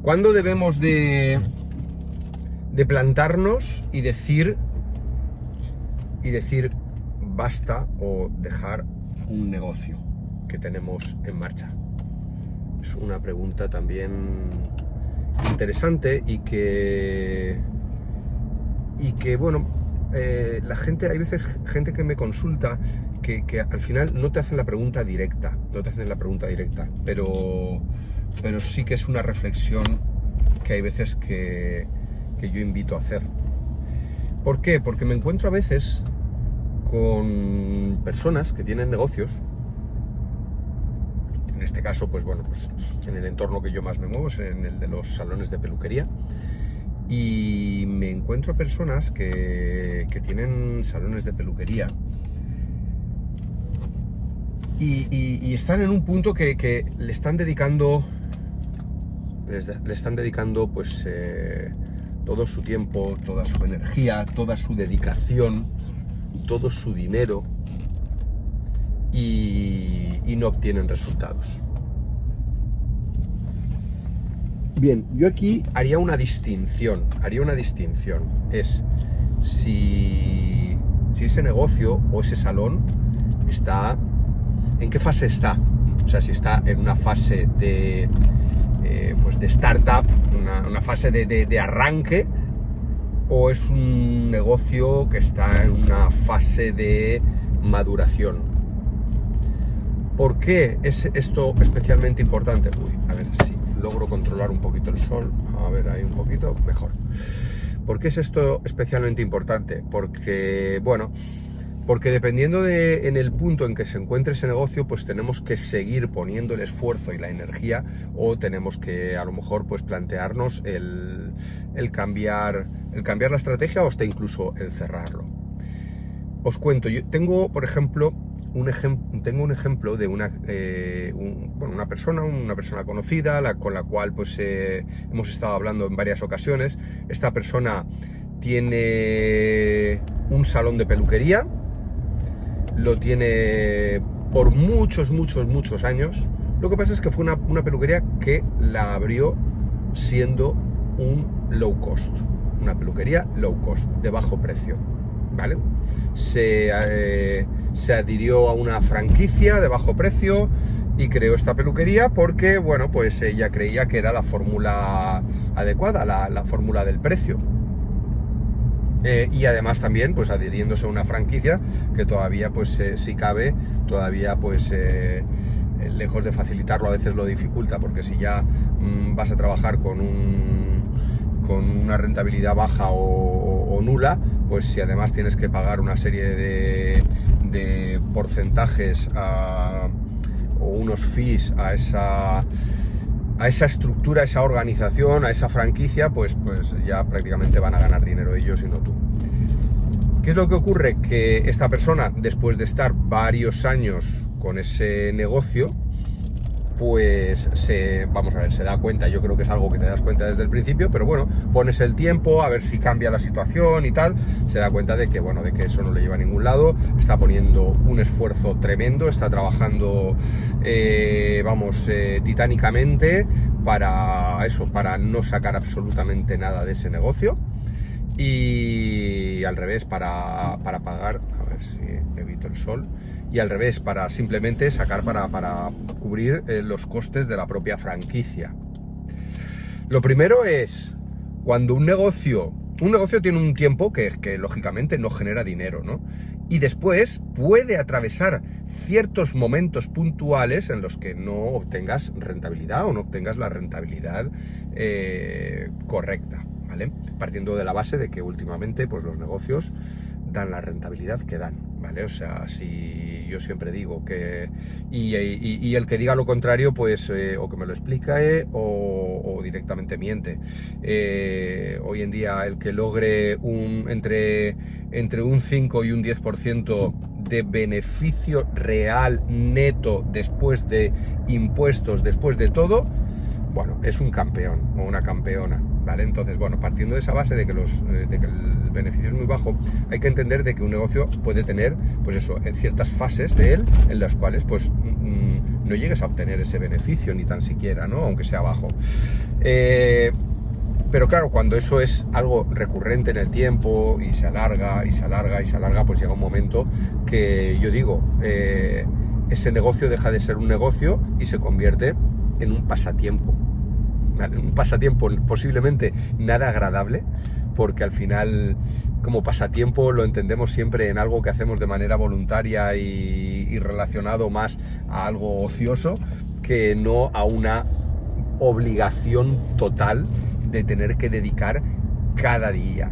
¿Cuándo debemos de plantarnos y decir basta o dejar un negocio que tenemos en marcha? Es una pregunta también interesante y que bueno, la gente, hay veces gente que me consulta que al final no te hacen la pregunta directa, pero sí que es una reflexión que hay veces que yo invito a hacer. ¿Por qué? Porque me encuentro a veces con personas que tienen negocios, en este caso, pues bueno, pues en el entorno que yo más me muevo es en el de los salones de peluquería, y me encuentro personas que tienen salones de peluquería y están en un punto que le están dedicando pues todo su tiempo, toda su energía, toda su dedicación, todo su dinero, y no obtienen resultados. Bien, yo aquí haría una distinción. Es si ese negocio o ese salón está, ¿en qué fase está? O sea, si está en una fase de startup, una fase de arranque, o es un negocio que está en una fase de maduración. ¿Por qué es esto especialmente importante? A ver si logro controlar un poquito el sol. A ver, ahí un poquito mejor. ¿Por qué es esto especialmente importante? Porque dependiendo en el punto en que se encuentre ese negocio, pues tenemos que seguir poniendo el esfuerzo y la energía, o tenemos que a lo mejor pues plantearnos el cambiar la estrategia, o hasta incluso el cerrarlo. Os cuento, yo tengo, por ejemplo, un ejemplo de una persona conocida, con la cual pues hemos estado hablando en varias ocasiones. Esta persona tiene un salón de peluquería, lo tiene por muchos años. Lo que pasa es que fue una peluquería que la abrió siendo una peluquería low cost, de bajo precio, ¿vale? Se adhirió a una franquicia de bajo precio y creó esta peluquería porque, bueno, pues ella creía que era la fórmula adecuada, la fórmula del precio. Y además también, pues adhiriéndose a una franquicia que todavía, pues si cabe, todavía pues lejos de facilitarlo, a veces lo dificulta, porque si ya vas a trabajar con una rentabilidad baja o nula, pues si además tienes que pagar una serie de porcentajes o unos fees a esa estructura, a esa organización, a esa franquicia, pues ya prácticamente van a ganar dinero ellos y no tú. ¿Qué es lo que ocurre? Que esta persona, después de estar varios años con ese negocio, pues se da cuenta. Yo creo que es algo que te das cuenta desde el principio, pero bueno, pones el tiempo a ver si cambia la situación y tal, se da cuenta de que eso no le lleva a ningún lado, está poniendo un esfuerzo tremendo, está trabajando titánicamente para no sacar absolutamente nada de ese negocio, y al revés para pagar, a ver si evito el sol, y al revés para simplemente sacar para cubrir los costes de la propia franquicia. Lo primero es, cuando un negocio tiene un tiempo que lógicamente no genera dinero, ¿no? Y después puede atravesar ciertos momentos puntuales en los que no obtengas rentabilidad o no obtengas la rentabilidad correcta, ¿vale? Partiendo de la base de que últimamente pues los negocios dan la rentabilidad que dan, ¿vale? O sea, si yo siempre digo que... Y el que diga lo contrario, pues o que me lo explique o directamente miente. Hoy en día el que logre entre un 5 y un 10% de beneficio real neto después de impuestos, después de todo, bueno, es un campeón o una campeona, ¿vale? Entonces, bueno, partiendo de esa base de que el beneficio es muy bajo, hay que entender de que un negocio puede tener, pues eso, en ciertas fases de él, en las cuales, pues, no llegues a obtener ese beneficio ni tan siquiera, ¿no? Aunque sea bajo. Pero claro, cuando eso es algo recurrente en el tiempo y se alarga y se alarga y se alarga, pues llega un momento que yo digo, ese negocio deja de ser un negocio y se convierte en un pasatiempo. Un pasatiempo posiblemente nada agradable, porque al final como pasatiempo lo entendemos siempre en algo que hacemos de manera voluntaria y relacionado más a algo ocioso que no a una obligación total de tener que dedicar cada día,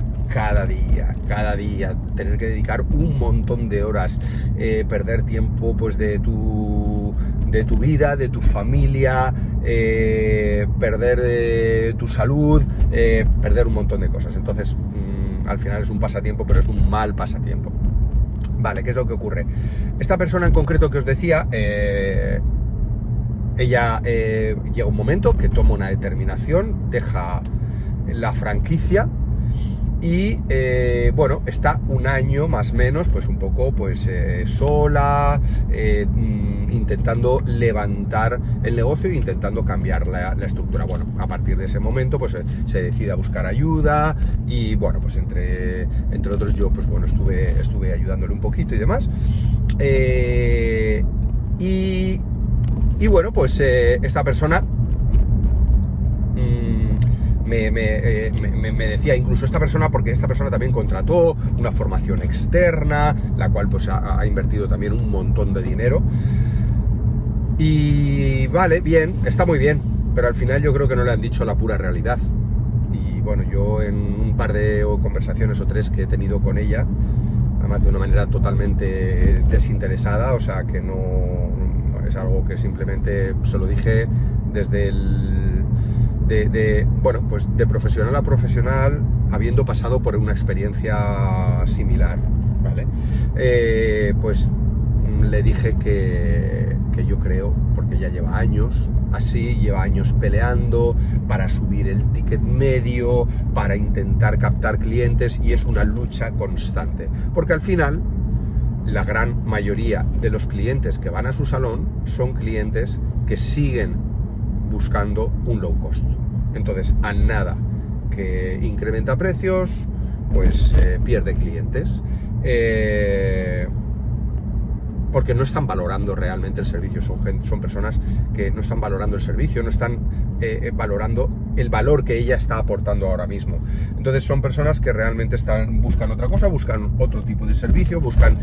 tener que dedicar un montón de horas, perder tiempo pues de tu vida, de tu familia, perder tu salud, perder un montón de cosas. Entonces, al final es un pasatiempo, pero es un mal pasatiempo. Vale, ¿qué es lo que ocurre? Esta persona en concreto que os decía, ella llega un momento que toma una determinación, deja la franquicia y bueno, está un año más o menos pues un poco pues sola, intentando levantar el negocio e intentando cambiar la estructura. Bueno, a partir de ese momento pues se decide a buscar ayuda y bueno, pues entre otros yo pues bueno estuve ayudándole un poquito y demás, y bueno, pues esta persona me decía incluso esta persona, porque esta persona también contrató una formación externa, la cual pues ha invertido también un montón de dinero. Y vale, bien, está muy bien, pero al final yo creo que no le han dicho la pura realidad. Y bueno, yo en un par de conversaciones o tres que he tenido con ella, además de una manera totalmente desinteresada, o sea que no es algo que simplemente se lo dije desde bueno, pues de profesional a profesional, habiendo pasado por una experiencia similar, ¿vale? Pues le dije que yo creo, porque ya lleva años así, lleva años peleando para subir el ticket medio, para intentar captar clientes, y es una lucha constante, porque al final la gran mayoría de los clientes que van a su salón son clientes que siguen buscando un low cost. Entonces, a nada que incrementa precios, pues pierde clientes, porque no están valorando realmente el servicio. Son personas que no están valorando el servicio, no están valorando el valor que ella está aportando ahora mismo. Entonces son personas que realmente buscan otra cosa, buscan otro tipo de servicio, buscan,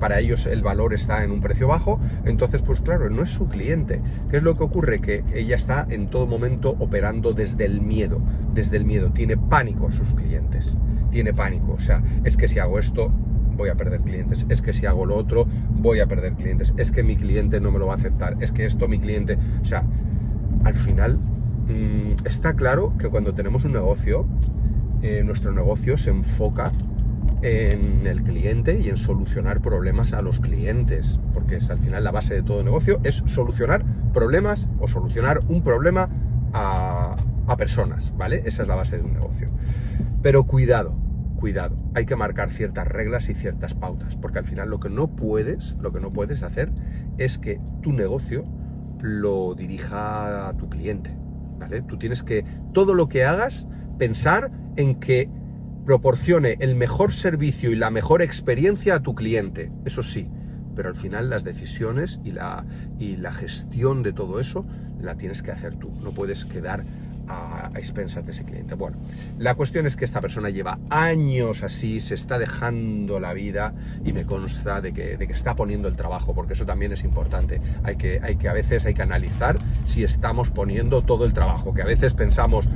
para ellos el valor está en un precio bajo. Entonces, pues claro, no es su cliente. ¿Qué es lo que ocurre? Que ella está en todo momento operando desde el miedo, tiene pánico a sus clientes, tiene pánico, o sea, es que si hago esto voy a perder clientes, es que si hago lo otro voy a perder clientes, es que mi cliente no me lo va a aceptar, es que esto mi cliente, o sea, al final está claro que cuando tenemos un negocio, nuestro negocio se enfoca en el cliente y en solucionar problemas a los clientes, porque es al final la base de todo negocio, es solucionar problemas o solucionar un problema a personas, ¿vale? Esa es la base de un negocio. Pero cuidado, hay que marcar ciertas reglas y ciertas pautas, porque al final lo que no puedes hacer es que tu negocio lo dirija a tu cliente, ¿vale? Tú tienes que, todo lo que hagas, pensar en que proporcione el mejor servicio y la mejor experiencia a tu cliente, eso sí, pero al final las decisiones y la gestión de todo eso la tienes que hacer tú, no puedes quedar a expensas de ese cliente. Bueno, la cuestión es que esta persona lleva años así, se está dejando la vida, y me consta de que está poniendo el trabajo, porque eso también es importante. A veces hay que analizar si estamos poniendo todo el trabajo, que a veces pensamos,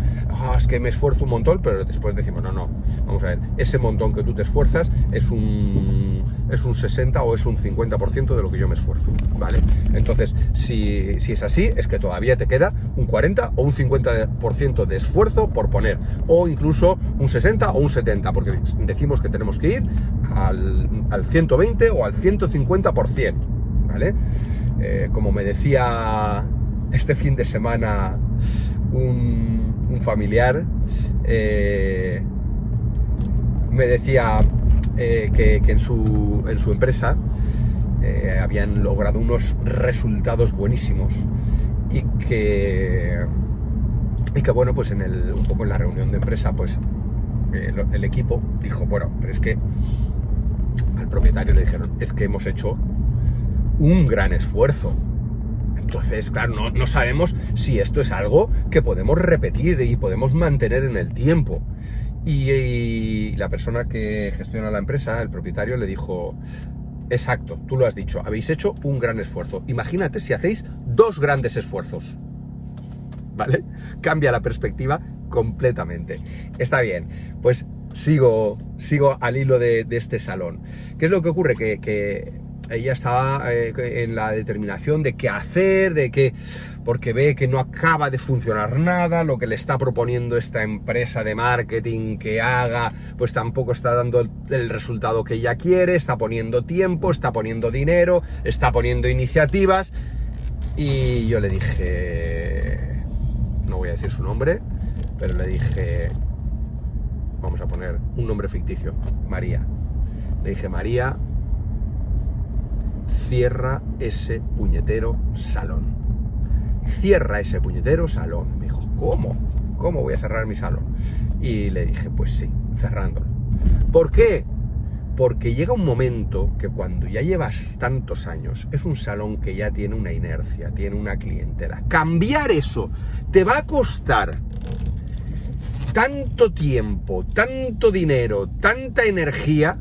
es que me esfuerzo un montón, pero después decimos, no, vamos a ver, ese montón que tú te esfuerzas es un 60 o es un 50% de lo que yo me esfuerzo, ¿vale? Entonces, si es así, es que todavía te queda un 40 o un 50% de esfuerzo por poner, o incluso un 60 o un 70, porque decimos que tenemos que ir al 120 o al 150%, ¿vale? Como me decía este fin de semana un familiar, me decía que en su empresa habían logrado unos resultados buenísimos y que bueno, pues un poco en la reunión de empresa, pues el equipo dijo, bueno, pero es que al propietario le dijeron, es que hemos hecho un gran esfuerzo. Entonces, claro, no sabemos si esto es algo que podemos repetir y podemos mantener en el tiempo. Y la persona que gestiona la empresa, el propietario, le dijo, exacto, tú lo has dicho, habéis hecho un gran esfuerzo. Imagínate si hacéis 2 grandes esfuerzos, ¿vale? Cambia la perspectiva completamente. Está bien, pues sigo al hilo de este salón. ¿Qué es lo que ocurre? Que ella estaba en la determinación de qué hacer, porque ve que no acaba de funcionar nada, lo que le está proponiendo esta empresa de marketing que haga, pues tampoco está dando el resultado que ella quiere, está poniendo tiempo, está poniendo dinero, está poniendo iniciativas, y yo le dije, no voy a decir su nombre, pero le dije, vamos a poner un nombre ficticio, María. Le dije, María, cierra ese puñetero salón. Cierra ese puñetero salón. Me dijo, ¿cómo? ¿Cómo voy a cerrar mi salón? Y le dije, pues sí, cerrándolo. ¿Por qué? Porque llega un momento que cuando ya llevas tantos años, es un salón que ya tiene una inercia, tiene una clientela. Cambiar eso te va a costar tanto tiempo, tanto dinero, tanta energía,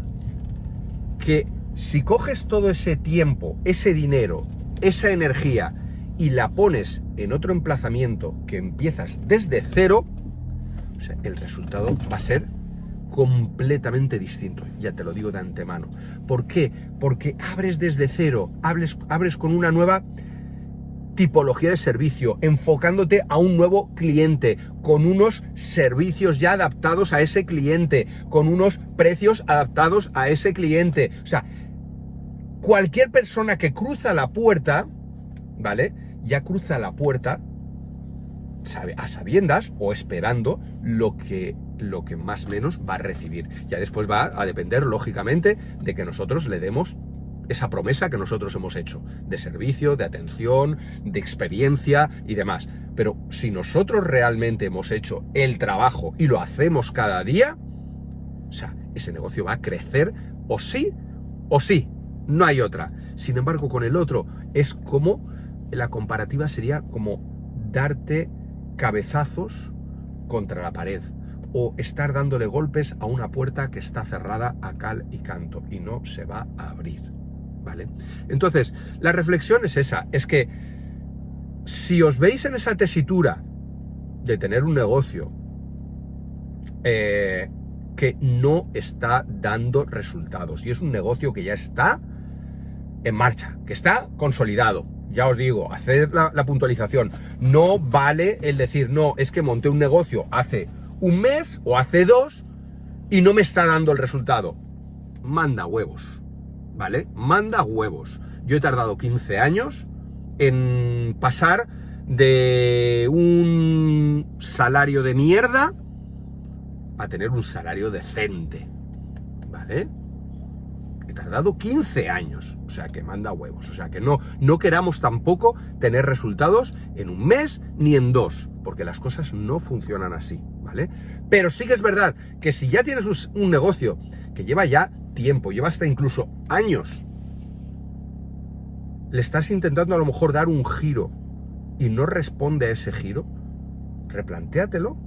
que si coges todo ese tiempo, ese dinero, esa energía y la pones en otro emplazamiento que empiezas desde cero, o sea, el resultado va a ser completamente distinto, ya te lo digo de antemano. ¿Por qué? Porque abres desde cero, abres con una nueva tipología de servicio, enfocándote a un nuevo cliente, con unos servicios ya adaptados a ese cliente, con unos precios adaptados a ese cliente. O sea, cualquier persona que cruza la puerta, ¿vale? Ya cruza la puerta a sabiendas o esperando lo que más o menos va a recibir. Ya después va a depender, lógicamente, de que nosotros le demos esa promesa que nosotros hemos hecho, de servicio, de atención, de experiencia y demás. Pero si nosotros realmente hemos hecho el trabajo y lo hacemos cada día, o sea, ese negocio va a crecer o sí, no hay otra. Sin embargo, con el otro es como, la comparativa sería como darte cabezazos contra la pared o estar dándole golpes a una puerta que está cerrada a cal y canto y no se va a abrir, ¿vale? Entonces, la reflexión es esa, es que si os veis en esa tesitura de tener un negocio que no está dando resultados y es un negocio que ya está en marcha, que está consolidado, ya os digo, haced la puntualización. No vale el decir, no, es que monté un negocio hace un mes o hace 2 y no me está dando el resultado. Manda huevos, ¿vale? Manda huevos. Yo he tardado 15 años en pasar de un salario de mierda a tener un salario decente, ¿vale? He tardado 15 años, o sea que manda huevos, o sea que no queramos tampoco tener resultados en un mes ni en 2, porque las cosas no funcionan así, ¿vale? Pero sí que es verdad que si ya tienes un negocio que lleva ya tiempo, lleva hasta incluso años, le estás intentando a lo mejor dar un giro y no responde a ese giro, replantéatelo,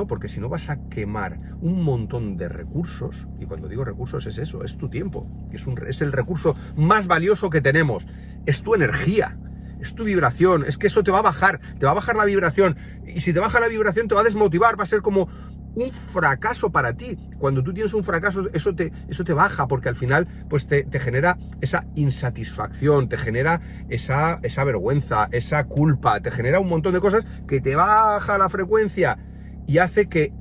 porque si no vas a quemar un montón de recursos, y cuando digo recursos es eso, es tu tiempo, es el recurso más valioso que tenemos, es tu energía, es tu vibración, es que eso te va a bajar la vibración, y si te baja la vibración te va a desmotivar, va a ser como un fracaso para ti. Cuando tú tienes un fracaso, eso te baja, porque al final pues te genera esa insatisfacción, te genera esa vergüenza, esa culpa, te genera un montón de cosas que te baja la frecuencia y hace que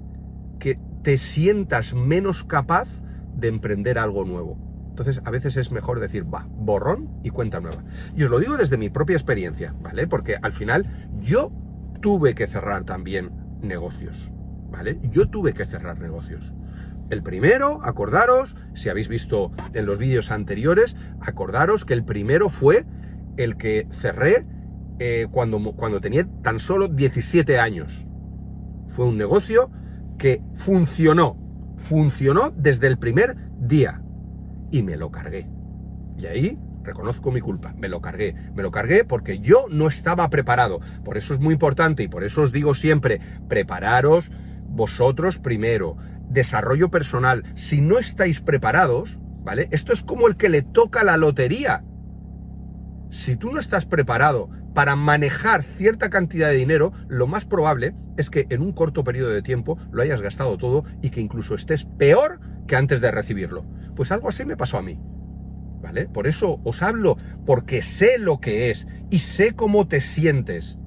te sientas menos capaz de emprender algo nuevo. Entonces a veces es mejor decir, va, borrón y cuenta nueva. Y os lo digo desde mi propia experiencia, ¿vale? Porque al final yo tuve que cerrar también negocios, ¿vale? Yo tuve que cerrar negocios. El primero, acordaros, si habéis visto en los vídeos anteriores, acordaros que el primero fue el que cerré cuando tenía tan solo 17 años. Fue un negocio que funcionó desde el primer día y me lo cargué. Y ahí reconozco mi culpa, me lo cargué porque yo no estaba preparado. Por eso es muy importante y por eso os digo siempre, prepararos vosotros primero. Desarrollo personal, si no estáis preparados, ¿vale? Esto es como el que le toca la lotería. Si tú no estás preparado para manejar cierta cantidad de dinero, lo más probable es que en un corto periodo de tiempo lo hayas gastado todo y que incluso estés peor que antes de recibirlo. Pues algo así me pasó a mí, ¿vale? Por eso os hablo, porque sé lo que es y sé cómo te sientes.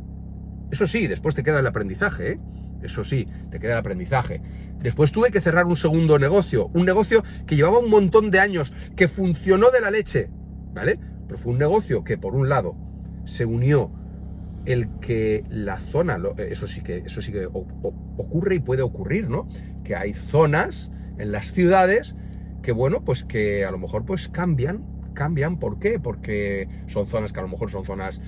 Eso sí, después te queda el aprendizaje, ¿eh? Eso sí, te queda el aprendizaje. Después tuve que cerrar un segundo negocio, un negocio que llevaba un montón de años, que funcionó de la leche, ¿vale? Pero fue un negocio que, por un lado, se unió el que la zona, eso sí que ocurre y puede ocurrir, ¿no? Que hay zonas en las ciudades que, bueno, pues que a lo mejor pues cambian. ¿Por qué? Porque son zonas que a lo mejor son zonas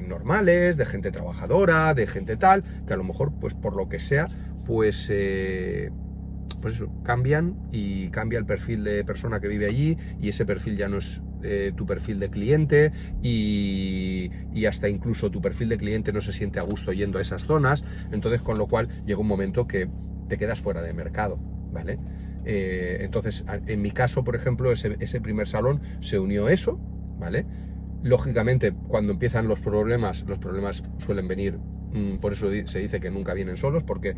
normales, de gente trabajadora, de gente tal, que a lo mejor pues por lo que sea, pues eso, cambian y cambia el perfil de persona que vive allí y ese perfil ya no es tu perfil de cliente y hasta incluso tu perfil de cliente no se siente a gusto yendo a esas zonas, entonces con lo cual llega un momento que te quedas fuera de mercado, ¿vale? Entonces, en mi caso, por ejemplo, ese primer salón se unió eso, ¿vale? Lógicamente, cuando empiezan los problemas suelen venir, por eso se dice que nunca vienen solos, porque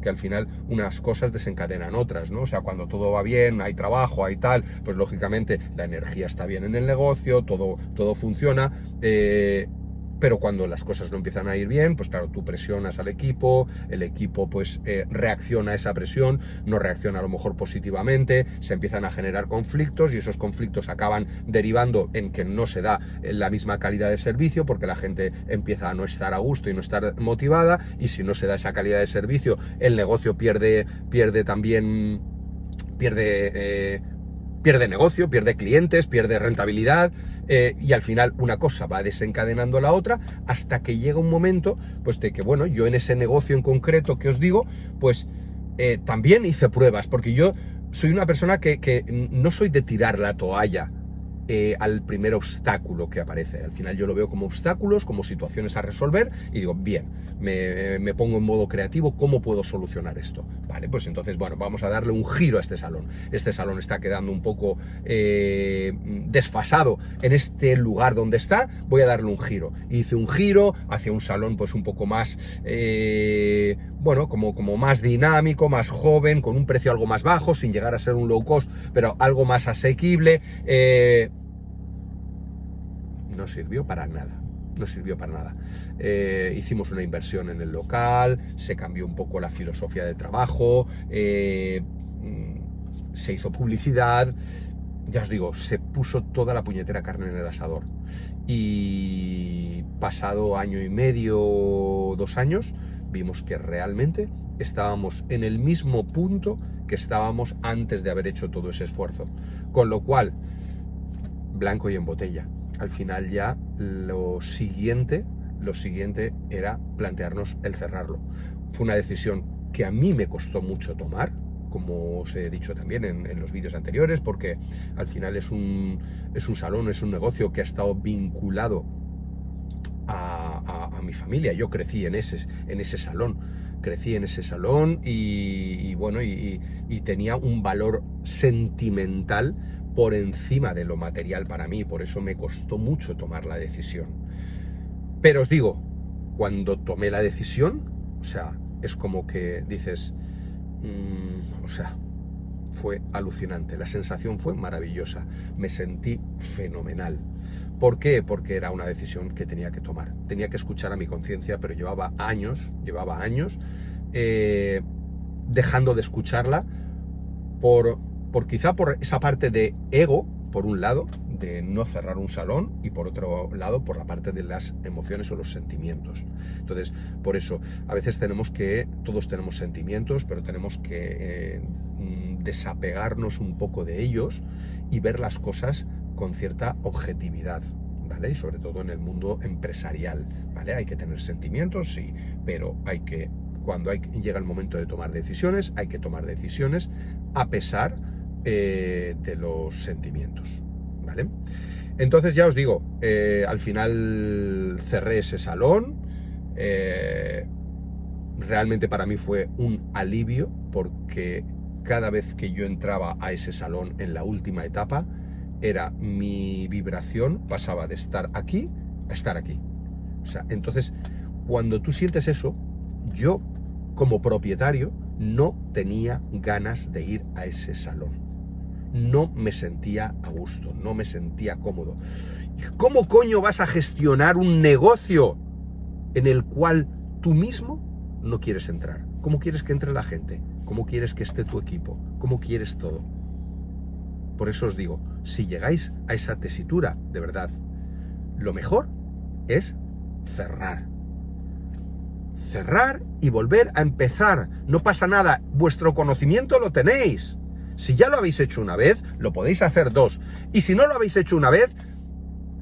al final unas cosas desencadenan otras, ¿no? O sea, cuando todo va bien, hay trabajo, hay tal, pues lógicamente la energía está bien en el negocio, todo funciona, pero cuando las cosas no empiezan a ir bien, pues claro, tú presionas al equipo, el equipo pues reacciona a esa presión, no reacciona a lo mejor positivamente, se empiezan a generar conflictos y esos conflictos acaban derivando en que no se da la misma calidad de servicio porque la gente empieza a no estar a gusto y no estar motivada, y si no se da esa calidad de servicio, el negocio pierde negocio, pierde clientes, pierde rentabilidad, y al final una cosa va desencadenando la otra hasta que llega un momento pues de que, bueno, yo en ese negocio en concreto que os digo, pues también hice pruebas, porque yo soy una persona que no soy de tirar la toalla al primer obstáculo que aparece. Al final yo lo veo como obstáculos, como situaciones a resolver y digo, bien, me pongo en modo creativo, ¿cómo puedo solucionar esto? Vale, pues entonces, bueno, vamos a darle un giro a este salón. Este salón está quedando un poco desfasado en este lugar donde está, voy a darle un giro. Hice un giro hacia un salón pues un poco más, bueno, como más dinámico, más joven, con un precio algo más bajo, sin llegar a ser un low cost, pero algo más asequible. No sirvió para nada. Hicimos una inversión en el local, se cambió un poco la filosofía de trabajo, se hizo publicidad, ya os digo, se puso toda la puñetera carne en el asador. Y pasado año y medio, 2 años, vimos que realmente estábamos en el mismo punto que estábamos antes de haber hecho todo ese esfuerzo. Con lo cual, blanco y en botella. Al final ya lo siguiente era plantearnos el cerrarlo. Fue una decisión que a mí me costó mucho tomar, como os he dicho también en los vídeos anteriores, porque al final es un salón, es un negocio que ha estado vinculado a mi familia. Yo crecí en ese salón. Y bueno, y tenía un valor sentimental por encima de lo material para mí, por eso me costó mucho tomar la decisión. Pero os digo, cuando tomé la decisión, o sea, es como que dices, o sea, fue alucinante, la sensación fue maravillosa, me sentí fenomenal. ¿Por qué? Porque era una decisión que tenía que tomar, tenía que escuchar a mi conciencia, pero llevaba años dejando de escucharla quizá por esa parte de ego, por un lado, de no cerrar un salón, y por otro lado, por la parte de las emociones o los sentimientos. Entonces, por eso, a veces todos tenemos sentimientos, pero tenemos que desapegarnos un poco de ellos y ver las cosas con cierta objetividad, ¿vale? Y sobre todo en el mundo empresarial, ¿vale? Hay que tener sentimientos, sí, pero cuando llega el momento de tomar decisiones, hay que tomar decisiones a pesar de los sentimientos, ¿vale? Entonces ya os digo, al final cerré ese salón. Realmente para mí fue un alivio, porque cada vez que yo entraba a ese salón en la última etapa, mi vibración pasaba de estar aquí a estar aquí. O sea, entonces, cuando tú sientes eso, yo como propietario no tenía ganas de ir a ese salón. No me sentía a gusto, no me sentía cómodo. ¿Cómo coño vas a gestionar un negocio en el cual tú mismo no quieres entrar? ¿Cómo quieres que entre la gente? ¿Cómo quieres que esté tu equipo? ¿Cómo quieres todo? Por eso os digo, si llegáis a esa tesitura, de verdad, lo mejor es cerrar. Cerrar y volver a empezar. No pasa nada, vuestro conocimiento lo tenéis. Si ya lo habéis hecho una vez, lo podéis hacer dos. Y si no lo habéis hecho una vez,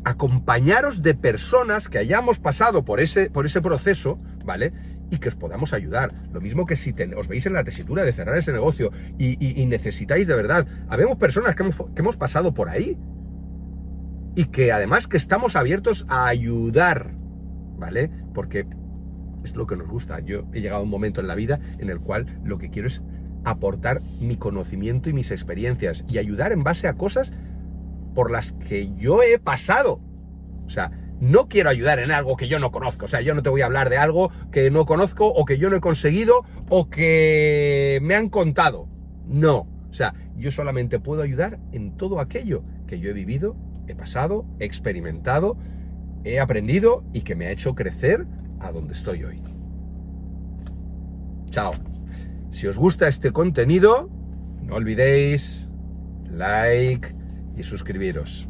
acompañaros de personas que hayamos pasado por ese proceso, ¿vale? Y que os podamos ayudar. Lo mismo que si os veis en la tesitura de cerrar ese negocio y necesitáis de verdad. Habemos personas que hemos pasado por ahí y que además que estamos abiertos a ayudar, ¿vale? Porque es lo que nos gusta. Yo he llegado a un momento en la vida en el cual lo que quiero es aportar mi conocimiento y mis experiencias y ayudar en base a cosas por las que yo he pasado. O sea, no quiero ayudar en algo que yo no conozco. O sea, yo no te voy a hablar de algo que no conozco o que yo no he conseguido o que me han contado. No. O sea, yo solamente puedo ayudar en todo aquello que yo he vivido, he pasado, he experimentado, he aprendido y que me ha hecho crecer a donde estoy hoy. Chao. Si os gusta este contenido, no olvidéis like y suscribiros.